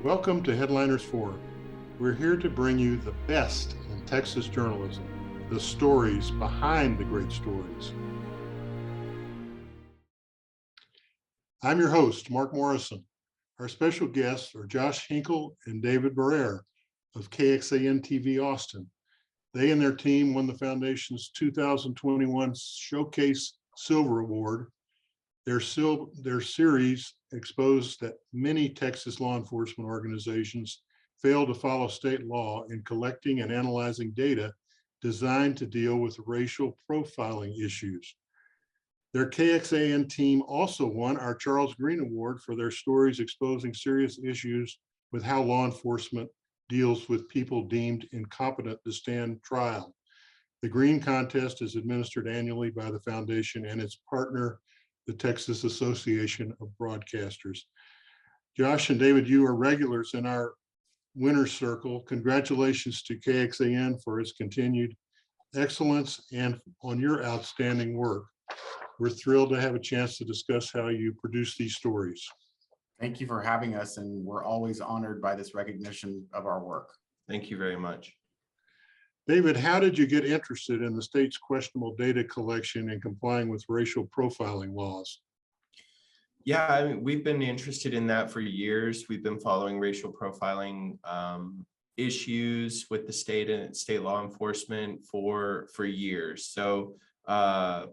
Welcome to Headliners Forum. We're here to bring you the best in Texas journalism, the stories behind the great stories. I'm your host, Mark Morrison. Our special guests are Josh Hinkle and David Barrere of KXAN TV Austin. They and their team won the Foundation's 2021 Showcase Silver Award. Their series exposed that many Texas law enforcement organizations fail to follow state law in collecting and analyzing data designed to deal with racial profiling issues. Their KXAN team also won our Charles Green Award for their stories exposing serious issues with how law enforcement deals with people deemed incompetent to stand trial. The Green Contest is administered annually by the Foundation and its partner, the Texas Association of Broadcasters. Josh and David, you are regulars in our winner's circle. Congratulations to KXAN for its continued excellence and on your outstanding work. We're thrilled to have a chance to discuss how you produce these stories. Thank you for having us, and we're always honored by this recognition of our work. Thank you very much. David, how did you get interested in the state's questionable data collection and complying with racial profiling laws? Yeah, I mean, we've been interested in that for years. We've been following racial profiling issues with the state and state law enforcement for years. So I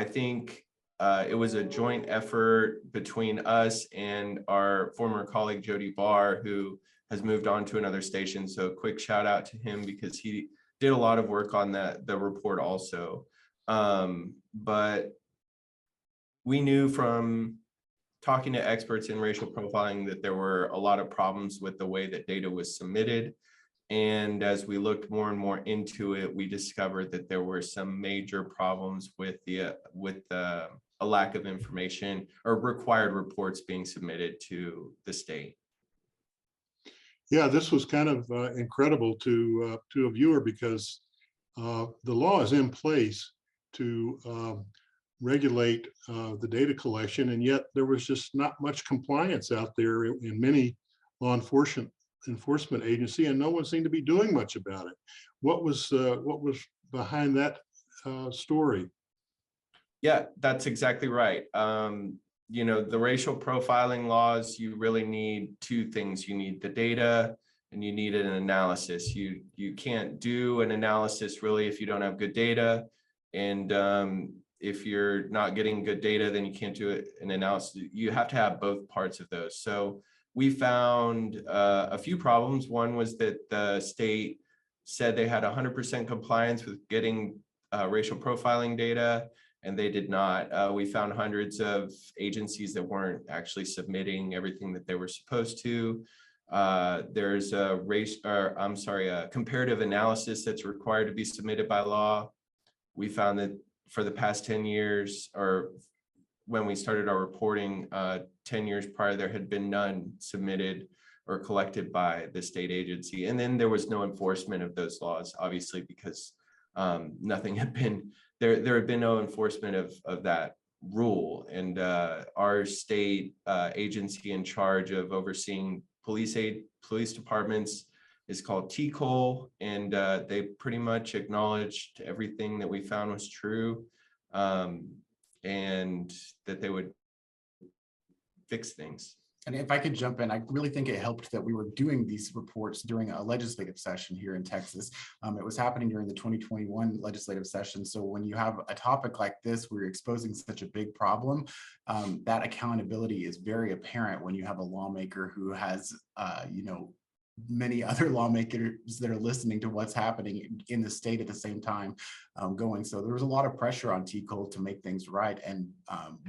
think it was a joint effort between us and our former colleague, Jody Barr, who has moved on to another station. So a quick shout out to him because he did a lot of work on the report also. But we knew from talking to experts in racial profiling that there were a lot of problems with the way that data was submitted. And as we looked more and more into it, we discovered that there were some major problems with a lack of information or required reports being submitted to the state. Yeah, this was kind of incredible to a viewer because the law is in place to regulate the data collection, and yet there was just not much compliance out there in many law enforcement agency, and no one seemed to be doing much about it. What was behind that story? Yeah, that's exactly right. You know, the racial profiling laws, you really need two things. You need the data and you need an analysis. You can't do an analysis really if you don't have good data. And if you're not getting good data, then you can't do an analysis. You have to have both parts of those. So we found a few problems. One was that the state said they had 100% compliance with getting racial profiling data, and they did not. We found hundreds of agencies that weren't actually submitting everything that they were supposed to. There's a comparative analysis that's required to be submitted by law. We found that for the past 10 years, or when we started our reporting 10 years prior, there had been none submitted or collected by the state agency. And then there was no enforcement of those laws, obviously, because nothing had been, there had been no enforcement of that rule. And our state agency in charge of overseeing police departments is called TCOL, and they pretty much acknowledged everything that we found was true, and that they would fix things. And if I could jump in, I really think it helped that we were doing these reports during a legislative session here in Texas. It was happening during the 2021 legislative session. So when you have a topic like this, where you're exposing such a big problem, that accountability is very apparent when you have a lawmaker who has, many other lawmakers that are listening to what's happening in the state at the same time going. So there was a lot of pressure on TCOL to make things right. And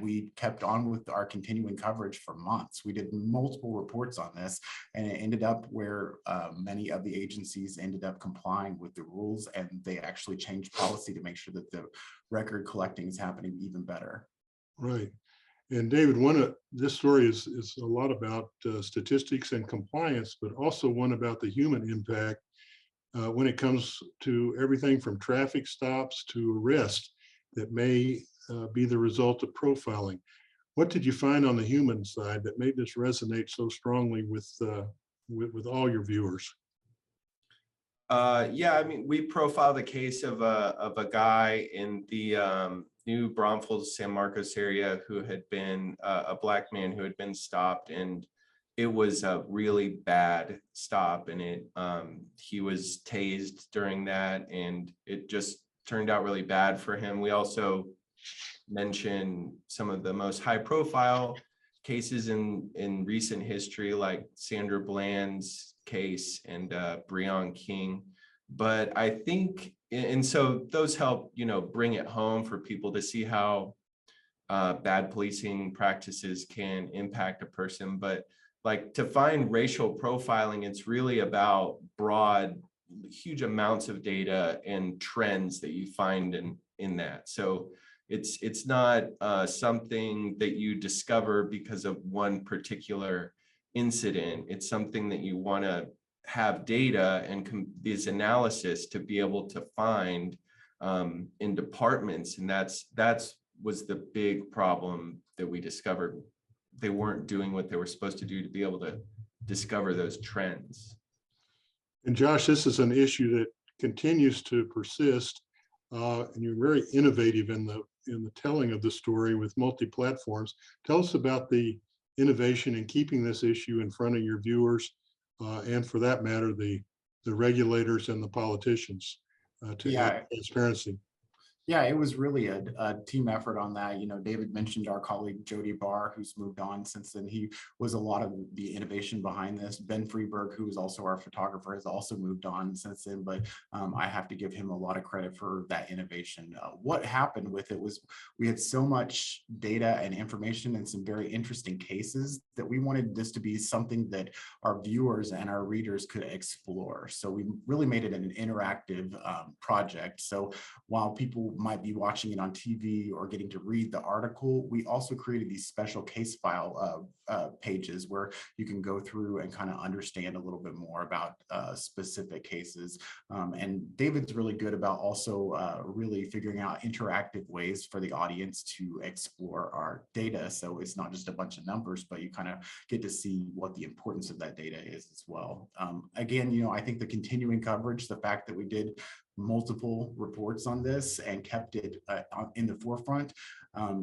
we kept on with our continuing coverage for months. We did multiple reports on this, and it ended up where many of the agencies ended up complying with the rules, and they actually changed policy to make sure that the record collecting is happening even better. Right. And David, this story is a lot about statistics and compliance, but also one about the human impact when it comes to everything from traffic stops to arrest that may be the result of profiling. What did you find on the human side that made this resonate so strongly with with all your viewers? Yeah, I mean, we profiled a case of a guy in the New Braunfels, San Marcos area who had been a Black man who had been stopped, and it was a really bad stop, and he was tased during that, and it just turned out really bad for him. We also mentioned some of the most high profile cases in recent history, like Sandra Bland's case and Breon King. But I think, and so those help, bring it home for people to see how bad policing practices can impact a person. But like, to find racial profiling, it's really about broad, huge amounts of data and trends that you find in that. So it's not something that you discover because of one particular incident. It's something that you want to have data and these analysis to be able to find in departments, and that's was the big problem that we discovered. They weren't doing what they were supposed to do to be able to discover those trends. And Josh, this is an issue that continues to persist, and you're very innovative in the telling of the story with multi-platforms. Tell us about the innovation in keeping this issue in front of your viewers, and for that matter, the regulators and the politicians, to add transparency. Yeah, it was really a team effort on that. David mentioned our colleague Jody Barr, who's moved on since then. He was a lot of the innovation behind this. Ben Freeberg, who is also our photographer, has also moved on since then, but I have to give him a lot of credit for that innovation. What happened with it was we had so much data and information and some very interesting cases that we wanted this to be something that our viewers and our readers could explore. So we really made it an interactive project. So while people might be watching it on TV or getting to read the article, we also created these special case file pages where you can go through and kind of understand a little bit more about specific cases. And David's really good about also really figuring out interactive ways for the audience to explore our data. So it's not just a bunch of numbers, but you kind of get to see what the importance of that data is as well. Again, I think the continuing coverage, the fact that we did multiple reports on this and kept it in the forefront.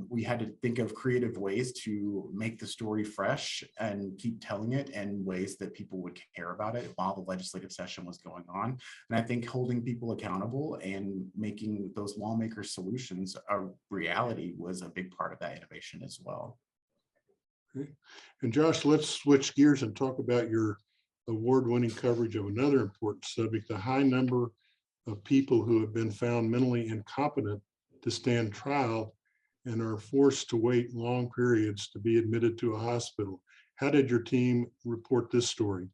We had to think of creative ways to make the story fresh and keep telling it in ways that people would care about it while the legislative session was going on. And I think holding people accountable and making those lawmakers' solutions a reality was a big part of that innovation as well. Okay. And Josh, let's switch gears and talk about your award-winning coverage of another important subject, the high number of people who have been found mentally incompetent to stand trial and are forced to wait long periods to be admitted to a hospital. How did your team report this story?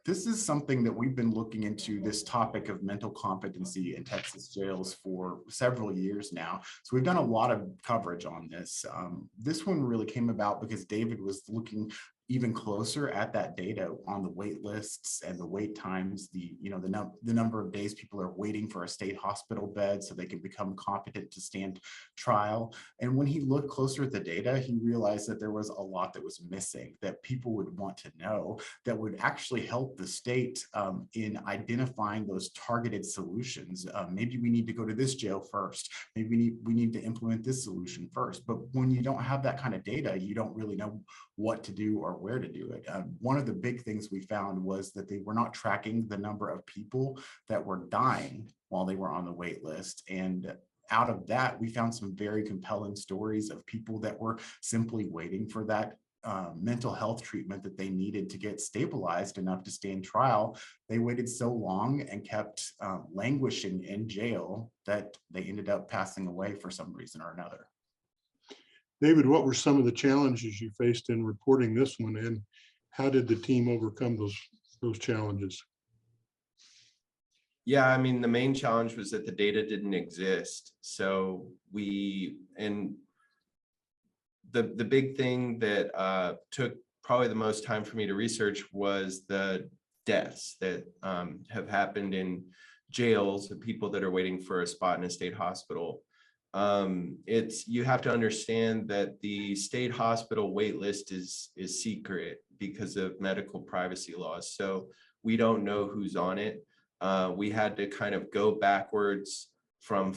This is something that we've been looking into, this topic of mental competency in Texas jails for several years now. So we've done a lot of coverage on this. This one really came about because David was looking even closer at that data on the wait lists and the wait times, the number of days people are waiting for a state hospital bed so they can become competent to stand trial. And when he looked closer at the data, he realized that there was a lot that was missing that people would want to know that would actually help the state in identifying those targeted solutions. Maybe we need to go to this jail first. Maybe we need to implement this solution first. But when you don't have that kind of data, you don't really know what to do or where to do it. One of the big things we found was that they were not tracking the number of people that were dying while they were on the wait list. And out of that, we found some very compelling stories of people that were simply waiting for that mental health treatment that they needed to get stabilized enough to stand trial. They waited so long and kept languishing in jail that they ended up passing away for some reason or another. David, what were some of the challenges you faced in reporting this one, and how did the team overcome those challenges? Yeah, I mean, the main challenge was that the data didn't exist. So the big thing that took probably the most time for me to research was the deaths that have happened in jails of people that are waiting for a spot in a state hospital. You have to understand that the state hospital wait list is secret. because of medical privacy laws. So we don't know who's on it. We had to kind of go backwards from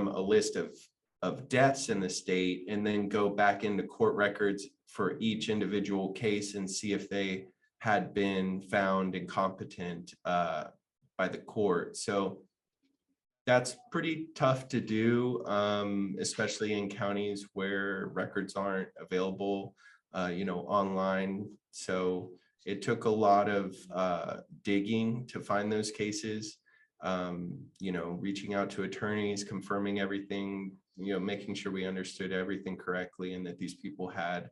a list of deaths in the state, and then go back into court records for each individual case and see if they had been found incompetent by the court. So that's pretty tough to do, especially in counties where records aren't available, online. So it took a lot of digging to find those cases, reaching out to attorneys, confirming everything, making sure we understood everything correctly, and that these people had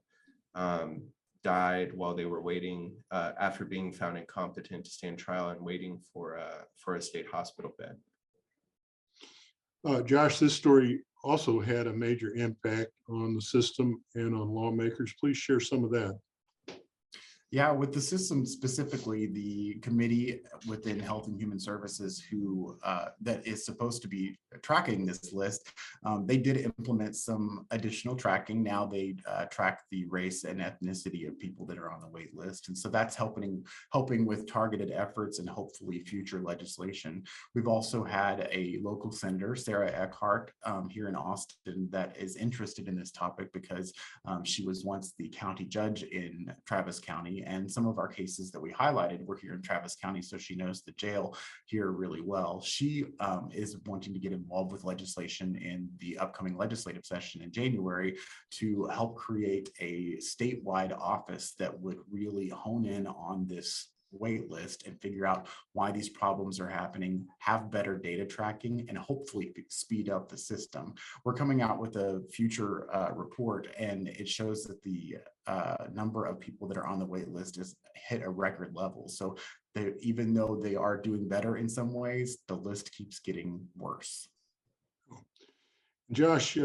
died while they were waiting after being found incompetent to stand trial and waiting for a state hospital bed. Josh, this story also had a major impact on the system and on lawmakers. Please share some of that. Yeah, with the system specifically, the committee within Health and Human Services that is supposed to be tracking this list, they did implement some additional tracking. Now they track the race and ethnicity of people that are on the wait list. And so that's helping with targeted efforts and hopefully future legislation. We've also had a local senator, Sarah Eckhart, here in Austin, that is interested in this topic because she was once the county judge in Travis County. And some of our cases that we highlighted were here in Travis County, so she knows the jail here really well. She is wanting to get involved with legislation in the upcoming legislative session in January to help create a statewide office that would really hone in on this wait list and figure out why these problems are happening, have better data tracking, and hopefully speed up the system. We're coming out with a future report, and it shows that the number of people that are on the wait list has hit a record level. So even though they are doing better in some ways, the list keeps getting worse. Josh,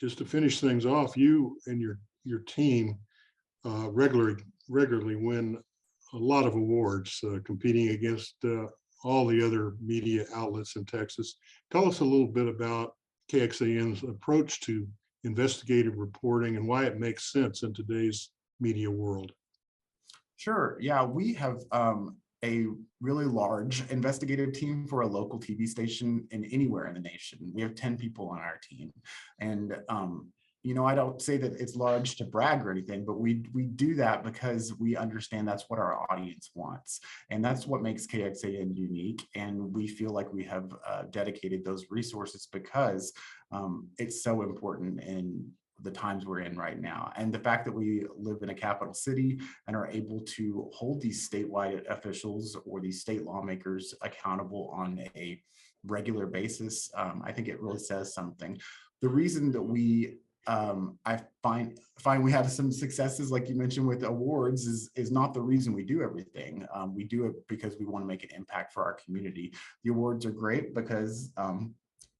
just to finish things off, you and your team regularly win a lot of awards, competing against all the other media outlets in Texas. Tell us a little bit about KXAN's approach to investigative reporting and why it makes sense in today's media world. Sure. Yeah, we have a really large investigative team for a local TV station in anywhere in the nation. We have 10 people on our team. And I don't say that it's large to brag or anything, but we do that because we understand that's what our audience wants. And that's what makes KXAN unique. And we feel like we have dedicated those resources because it's so important in the times we're in right now. And the fact that we live in a capital city and are able to hold these statewide officials or these state lawmakers accountable on a regular basis, I think it really says something. The reason that we I find we have some successes, like you mentioned with awards, is not the reason we do everything. We do it because we want to make an impact for our community. The awards are great because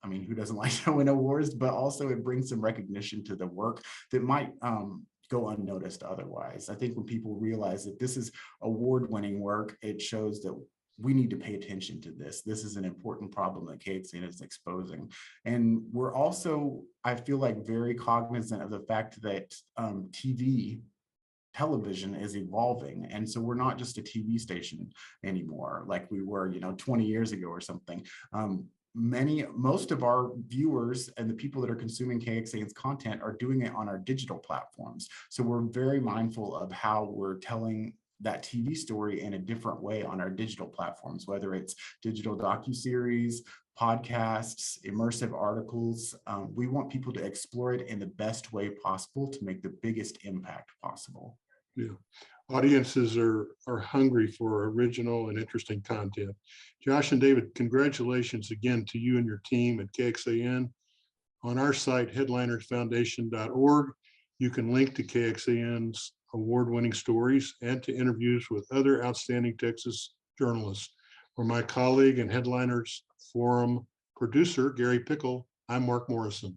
who doesn't like to win awards, but also it brings some recognition to the work that might go unnoticed otherwise. I think when people realize that this is award-winning work, it shows that we need to pay attention to this. This is an important problem that KXAN is exposing. And we're also, I feel like, very cognizant of the fact that television is evolving. And so we're not just a TV station anymore, like we were, 20 years ago or something. Most of our viewers and the people that are consuming KXAN's content are doing it on our digital platforms. So we're very mindful of how we're telling that TV story in a different way on our digital platforms, whether it's digital docuseries, podcasts, immersive articles. We want people to explore it in the best way possible to make the biggest impact possible. Yeah, audiences are hungry for original and interesting content. Josh and David, congratulations again to you and your team at KXAN. On our site, headlinersfoundation.org, you can link to KXAN's award-winning stories and to interviews with other outstanding Texas journalists. For my colleague and Headliners Forum producer, Gary Pickle, I'm Mark Morrison.